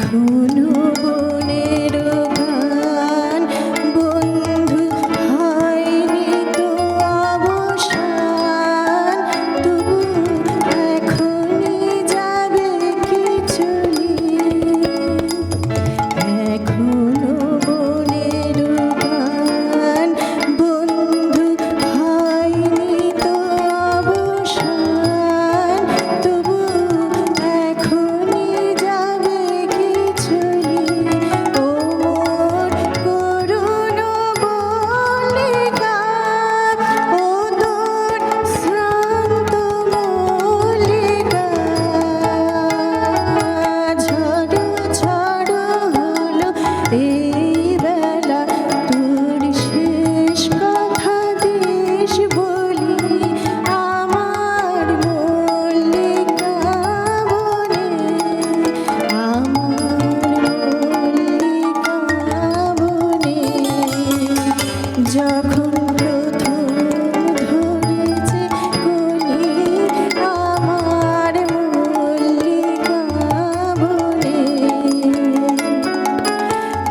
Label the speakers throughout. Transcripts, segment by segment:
Speaker 1: এখনো বনের গান বন্ধু হয়নি তো অবসান, তবু এখনই যাবে কি চলিয়ে। এখনো বনের গান বন্ধু হয়নি তো অবসান, তবু এখনই যাবে কি চলিয়ে। ও মোর করুণ বলিকা, ও তোর শ্রান্ত মল্লিকা, ঝড় ঝড় হলো এই বেলা, তোর শেষ কথা দিস বলি। আমার মল্লিকা বনে, আমার মল্লিকা বনে, যখন প্রথম ধরেছে কলি, আমার মল্লিকা বনে।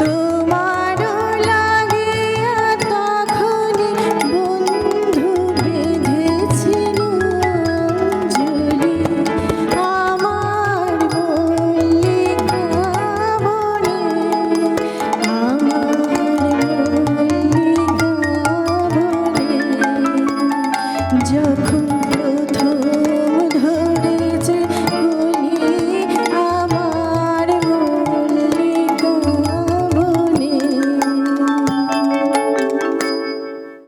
Speaker 1: তোমারও লাগিয়া তখনই বন্ধু বেঁধেছিল অঞ্জলি, আমার মল্লিকা বনে, আমার মল্লিকা বনে, যখন